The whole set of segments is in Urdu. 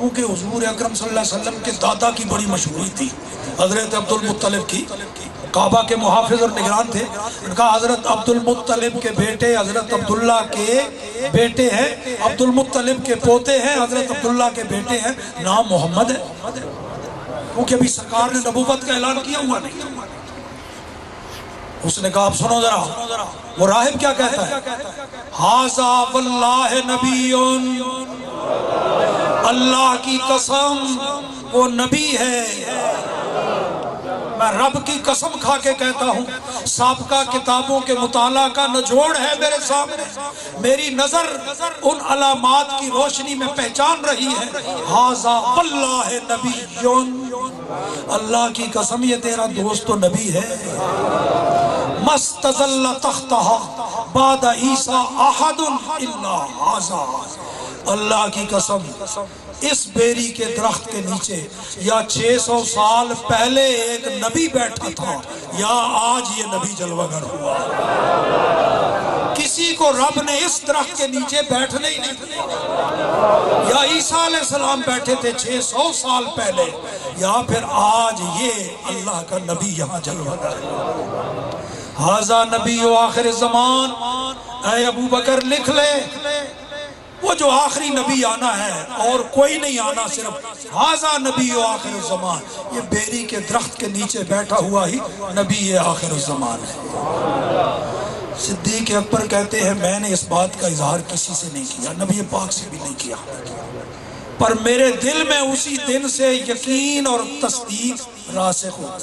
کیونکہ حضور اکرم صلی اللہ علیہ وسلم کے دادا کی بڑی مشہوری تھی، حضرت عبد المطلب کی، کعبہ کے محافظ اور نگران تھے۔ ان کا حضرت عبد المطلب کے بیٹے حضرت عبداللہ کے بیٹے ہیں، عبد المطلب کے پوتے ہیں، حضرت عبداللہ کے بیٹے ہیں، نام محمد ہے، کیونکہ ابھی سرکار نے نبوت کا اعلان کیا ہوا نہیں۔ اس نے کہا اب سنو ذرا، وہ راہب کیا کہتا ہے؟ ھذا واللہ نبی، اللہ کی قسم وہ نبی ہے، میں رب کی قسم کھا کے کہتا ہوں، سابقہ کتابوں کے مطالعہ کا نچوڑ ہے میرے سامنے، میری نظر ان علامات کی روشنی میں پہچان رہی ہے۔ ھذا واللہ نبی، اللہ کی قسم یہ تیرا دوست تو نبی ہے۔ مستظل تختہا بعد عیسیٰ احد الا ھذا، اللہ کی قسم اس بیری کے درخت کے نیچے یا 600 سال پہلے ایک نبی بیٹھا تھا یا آج یہ نبی جلوہ گر ہوا۔ کسی کو رب نے اس درخت کے نیچے بیٹھنے ہی نہیں دیا، یا عیسیٰ علیہ السلام بیٹھے تھے 600 سال پہلے، یا پھر آج یہ اللہ کا نبی یہاں جلوہ گر ہے۔ ھذا نبی آخر الزمان، اے ابو بکر لکھ لے، وہ جو آخری نبی آنا ہے اور کوئی نہیں آنا، صرف ھذا نبی آخر الزمان، یہ بیری کے درخت کے نیچے بیٹھا ہوا ہی نبی آخر الزمان ہے۔ صدیق اکبر کہتے ہیں میں نے اس بات کا اظہار کسی سے نہیں کیا، نبی پاک سے بھی نہیں کیا، پر میرے دل میں اسی دن سے یقین اور تصدیق راسخ ہو،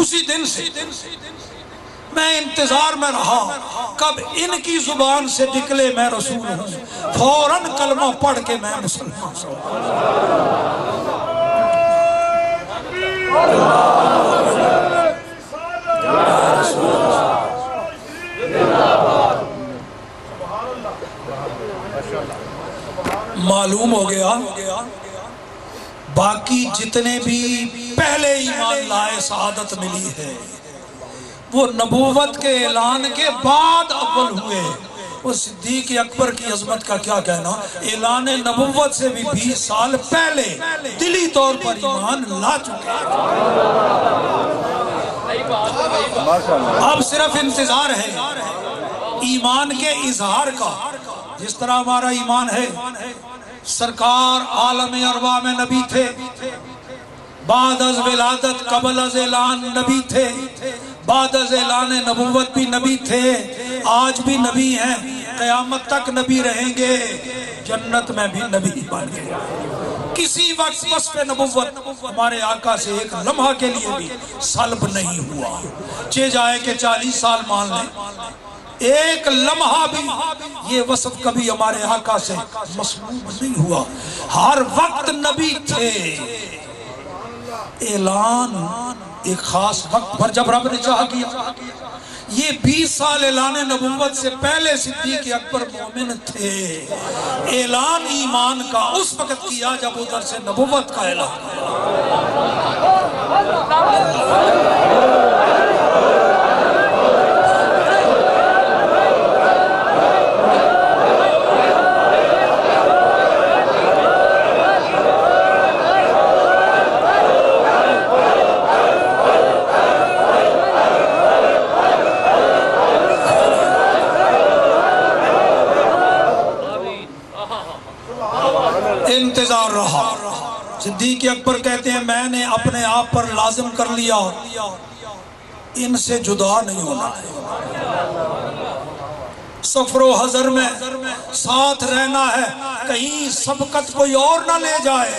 اسی دن سے میں انتظار میں رہا کب ان کی زبان سے نکلے میں رسول ہوں، فوراً کلمہ پڑھ کے میں مسلمان ہوں۔ معلوم ہو گیا باقی جتنے بھی پہلے ایمان لائے سعادت ملی ہے وہ نبوت کے اعلان کے بعد اول ہوئے۔ وہ صدیق اکبر کی عظمت کا کیا کہنا، اعلان نبوت سے بھی 20 سال پہلے دلی طور پر ایمان لا چکے، اب صرف انتظار ہے ایمان کے اظہار کا۔ جس طرح ہمارا ایمان ہے سرکار عالم ارواح میں نبی تھے، بعد از ولادت قبل از اعلان نبی تھے، بعد از اعلان نبوت بھی نبی تھے، آج بھی نبی ہیں، قیامت تک نبی رہیں گے، جنت میں بھی نبی بن گئے۔ کسی وقت وصف نبوت ہمارے آقا سے ایک لمحہ کے لیے بھی سلب نہیں ہوا، چہ جائے کہ 40 سال مان لیں، ایک لمحہ بھی یہ وصف کبھی ہمارے آقا سے مسلوب نہیں ہوا، ہر وقت نبی تھے۔ اعلان ایک خاص وقت پر جب رب نے چاہا کیا، یہ 20 سال اعلان نبوت سے پہلے صدیق اکبر مومن تھے، اعلان ایمان کا اس وقت کیا جب ادھر سے نبوت کا اعلان انتظار رہا۔ صدیق اکبر کہتے ہیں میں نے اپنے آپ پر لازم کر لیا ان سے جدا نہیں ہونا ہے، سفر و حضر میں ساتھ رہنا ہے، کہیں سبقت کوئی اور نہ لے جائے۔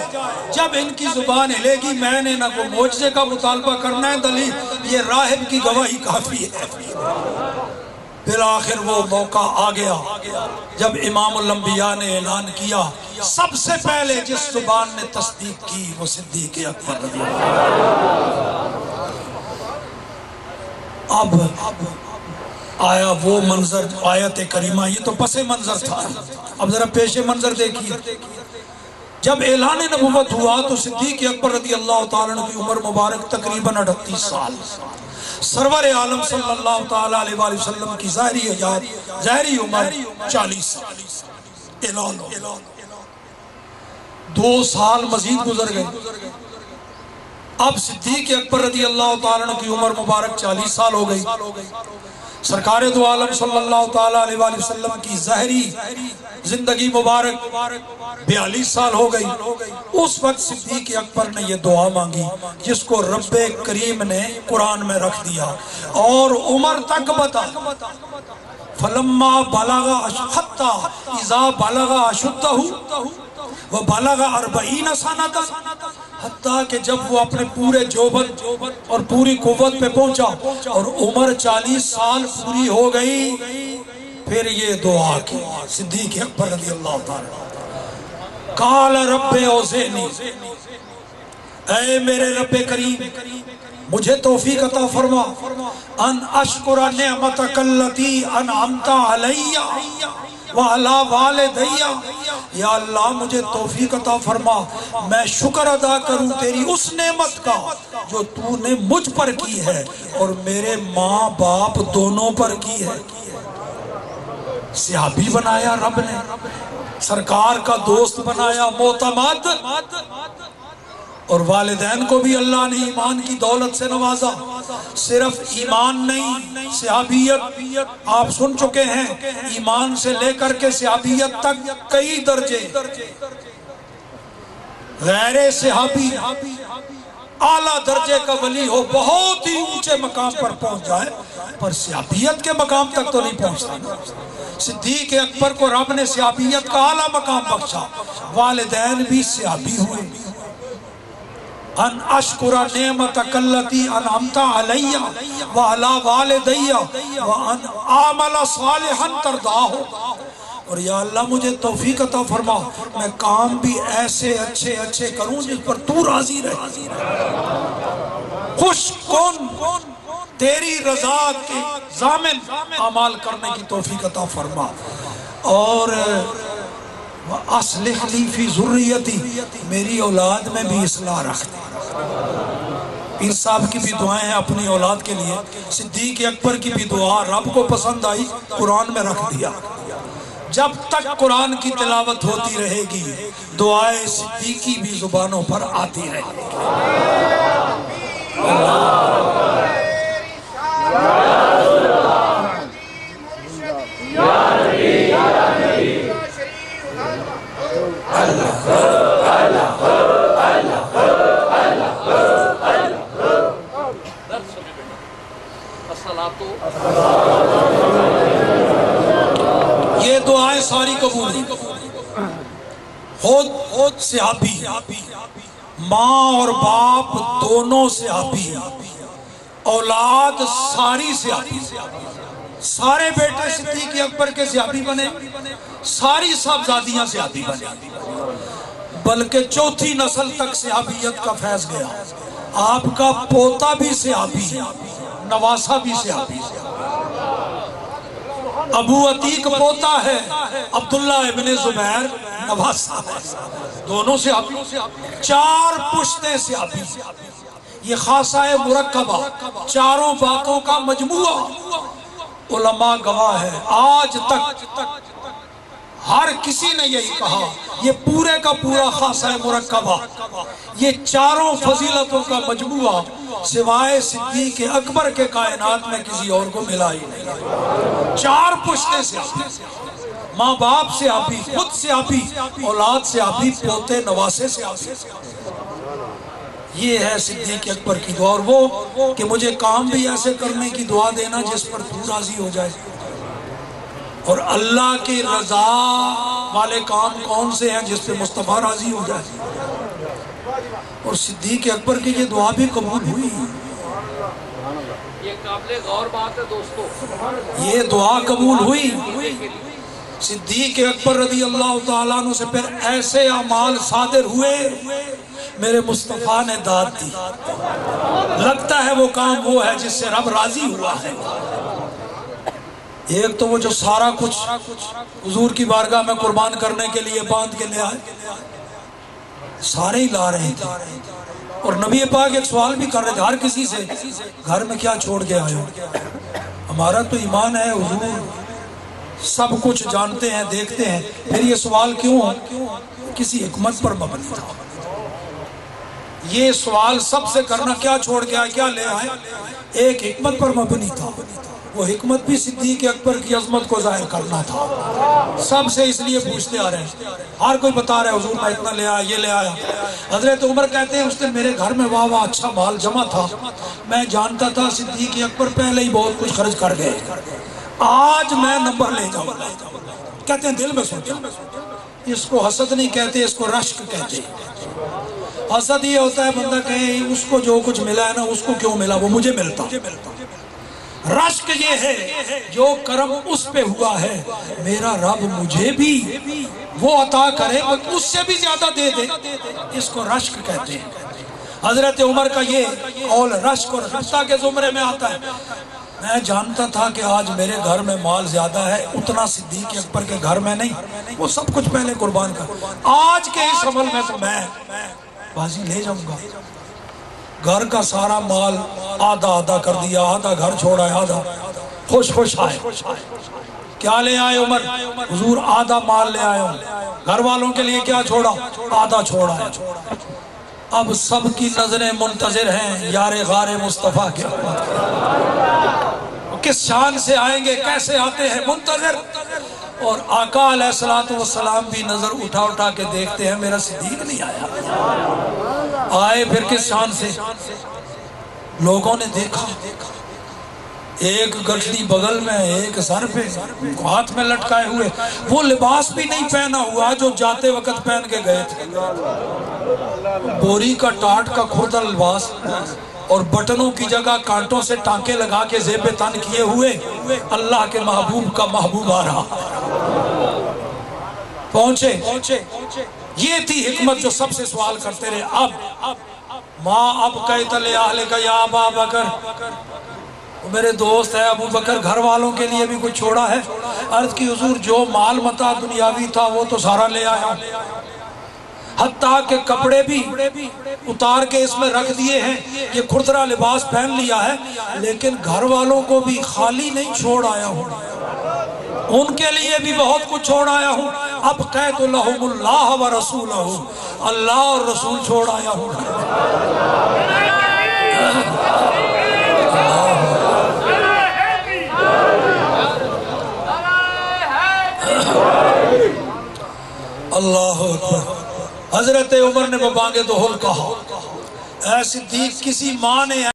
جب ان کی زبان ہلے گی میں نے نہ کوئی معجزے کا مطالبہ کرنا ہے، دلیل یہ راہب کی گواہی کافی ہے۔ بالآخر وہ موقع آ گیا جب امام الانبیاء نے اعلان کیا، سب سے پہلے جس زبان نے تصدیق کی وہ صدیق اکبر رضی اللہ۔ اب آیا وہ منظر، آیت کریمہ، یہ تو پس منظر تھا، اب ذرا پیش منظر دیکھیے۔ جب اعلان نبوت ہوا تو صدیق اکبر رضی اللہ تعالیٰ عنہ کی عمر مبارک تقریباً 38 سال، سرور عالم صلی اللہ تعالیٰ علیہ وآلہ وسلم کی ظاہری حیات، ظاہری عمر 40 سال۔ اعلان 2 سال مزید گزر گئے. اب صدیق اکبر رضی اللہ تعالیٰ عنہ کی عمر مبارک 40 سال ہو گئی. سرکار دو عالم صلی اللہ تعالیٰ علیہ وآلہ وسلم کی ظاہری زندگی مبارک 42 سال ہو گئی. اس وقت صدیق اکبر نے یہ دعا مانگی جس کو رب کریم نے قرآن میں رکھ دیا اور عمر تک بتا. فلما بلغ حتی اذا بلغ اشدہ وبلغ 40 سنۃ، حتیٰ کہ جب وہ اپنے پورے جوبن اور پوری قوت پہ پہنچا اور عمر 40 سال پوری ہو گئی، پھر یہ دعا کی صدیق اکبر رضی اللہ تعالیٰ. قال رب اوزعنی، اے میرے رب کریم مجھے توفیق عطا فرما ان اشکر نعمتک التی انعمت علی وعلی والدی. یا اللہ مجھے توفیق عطا فرما میں شکر ادا کروں تیری اس نعمت کا جو تو نے مجھ پر کی ہے اور میرے ماں باپ دونوں پر کی ہے. صحابی بنایا رب نے، سرکار کا دوست بنایا معتمد، اور والدین کو بھی اللہ نے ایمان کی دولت سے نوازا. صرف ایمان نہیں، صحابیت آپ سن چکے ہیں، ایمان سے لے کر کے صحابیت تک کئی درجے. غیر صحابی اعلیٰ درجے کا ولی ہو، بہت ہی اونچے مقام پر پہنچ جائے، پر صحابیت کے مقام تک تو نہیں پہنچتا. صدیق اکبر کو رب نے صحابیت کا اعلیٰ مقام بخشا، والدین بھی صحابی ہوئے. ان اشکر نعمتک التی انعمت علی وعلی والدی وان اعمل صالحا ترضاہ. اور یا اللہ مجھے توفیق عطا فرما میں کام بھی ایسے اچھے کروں جس پر تو راضی رہے، خوش کن، تیری رضا کے ضامن اعمال کرنے کی توفیق عطا فرما. اور اصلح لی فی ذریتی، میری اولاد میں بھی اصلاح رکھ دے. پیر صاحب کی بھی دعائیں ہیں اپنی اولاد کے لیے، صدیق اکبر کی بھی دعا رب کو پسند آئی، قرآن میں رکھ دیا. جب تک قرآن کی تلاوت ہوتی رہے گی دعائیں صدیقی بھی زبانوں پر آتی رہے گی. یہ دعائیں ساری قبول ہیں. خود صحابی، ماں اور باپ دونوں صحابی، اولاد ساری صحابی، سارے بیٹے صدیق اکبر کے صحابی بنے، ساری صاحبزادیاں صحابی بنے، بلکہ چوتھی نسل تک صحابیت کا فیض گیا. آپ کا پوتا بھی صحابی، نواسا بھی صحابی. ابو عتیق پوتا ہے، عبداللہ ابن زبیر نواسا ہے، دونوں صحابی. 4 پشتیں صحابی. یہ خاصہ مرکبہ، چاروں باتوں کا مجموعہ. علماء گواہ ہے، آج تک ہر کسی نے یہی کہا یہ پورے کا پورا خاصہ مرکبہ، یہ چاروں فضیلتوں کا مجموعہ سوائے صدیق اکبر کے کائنات میں کسی اور کو ملا ہی نہیں. 4 پشتیں سے آبی، ماں باپ سے آبی، خود سے آبی، اولاد سے آبی، پوتے نواسے سے آبی. یہ ہے صدیق اکبر کی دعا. اور وہ کہ مجھے کام بھی ایسے کرنے کی دعا دینا جس پر تو راضی ہو جائے. اور اللہ کی رضا والے کام کون سے ہیں جس پہ مصطفیٰ راضی ہو جائے. اور صدیق اکبر کی یہ دعا بھی قبول ہوئی. یہ قابل غور بات ہے دوستو، یہ دعا قبول ہوئی. صدیق اکبر رضی اللہ تعالیٰ عنہ سے پھر ایسے اعمال صادر ہوئے، میرے مصطفیٰ نے داد دی. لگتا ہے وہ کام وہ ہے جس سے رب راضی ہوا ہے. ایک تو وہ جو سارا کچھ حضور کی بارگاہ میں قربان کرنے کے لیے باندھ کے لے آئے، سارے ہی لا رہے تھے. اور نبی پاک ایک سوال بھی کر رہے تھے ہر کسی سے، گھر میں کیا چھوڑ کے آئے ہو؟ ہمارا تو ایمان ہے حضور سب کچھ جانتے ہیں، دیکھتے ہیں، پھر یہ سوال کیوں؟ کسی حکمت پر مبنی تھا۔ یہ سوال سب سے کرنا، کیا چھوڑ کے آئے، کیا لے آئے؟ ایک حکمت پر مبنی تھا، وہ حکمت بھی صدیق اکبر کی عظمت کو ظاہر کرنا تھا۔ سب سے اس لیے پوچھتے آ رہے ہیں، ہر کوئی بتا رہا ہے حضور میں اتنا لے آیا، یہ لے آیا۔ حضرت عمر کہتے ہیں اس دن میرے گھر میں واہ اچھا مال جمع تھا، میں جانتا تھا صدیق اکبر پہلے ہی بہت کچھ خرچ کر گئے، آج میں نمبر لے جاؤں گا۔ کہتے ہیں دل میں سوچا، اس کو حسد نہیں کہتے، اس کو رشک کہتے ہیں۔ حسد یہ ہوتا ہے بندہ کہے اس کو جو کچھ ملا ہے نا، اس کو کیوں ملا، وہ مجھے ملتا۔ رشک یہ ہے جو کرم اس پہ ہوا ہے میرا رب مجھے بھی وہ عطا کرے، اس سے بھی زیادہ دے دے، اس کو رشک کہتے ہیں۔ حضرت عمر کا یہ قول رشک اور غصہ کے زمرے میں آتا ہے۔ میں جانتا تھا کہ آج میرے گھر میں مال زیادہ ہے، اتنا صدیق اکبر کے گھر میں نہیں، وہ سب کچھ پہلے قربان کر، آج کے اس عمل میں تو میں بازی لے جاؤں گا۔ گھر کا سارا مال آدھا آدھا کر دیا، آدھا گھر چھوڑا ہے، آدھا خوش خوش آئے۔ کیا لے آئے عمر؟ حضور آدھا مال لے آئے ہوں، گھر والوں کے لیے کیا چھوڑا؟ آدھا چھوڑا ہے۔ اب سب کی نظریں منتظر ہیں یار غار مصطفیٰ کے، کس شان سے آئیں گے، کیسے آتے ہیں، منتظر۔ اور آقا علیہ السلام بھی نظر اٹھا اٹھا کے دیکھتے ہیں میرا صدیق نہیں آیا، آئے پھر کس شان سے؟ لوگوں نے دیکھا، ایک گٹھلی بغل میں، ایک سر پہ، ہاتھ میں لٹکائے ہوئے، وہ لباس بھی نہیں پہنا ہوا جو جاتے وقت پہن کے گئے تھے، بوری کا ٹاٹ کا کھردہ لباس، اور بٹنوں کی جگہ کانٹوں سے ٹانکے لگا کے زیب تن کیے ہوئے اللہ کے محبوب کا محبوب آ رہا پہنچے۔ یہ تھی حکمت جو سب سے سوال کرتے رہے۔ اب ماں اب کہت لے اہل کا یا ابا بکر، میرے دوست ہے ابو بکر، گھر والوں کے لیے بھی کچھ چھوڑا ہے؟ عرض کی حضور جو مال متاع دنیاوی تھا وہ تو سارا لے آیا ہوں، حتیٰ کہ کپڑے بھی اتار کے اس میں رکھ دیے ہیں، یہ کھردرا لباس پہن لیا ہے، لیکن گھر والوں کو بھی خالی نہیں چھوڑ آیا ہوں، ان کے لیے بھی بہت کچھ چھوڑ آیا ہوں۔ اب قید لہم اللہ و رسولہ، اللہ اور رسول چھوڑ آیا ہوں۔ اللہ اکبر۔ حضرت عمر نے ببانگ دہل کہا، اے صدیق، کسی ماں نے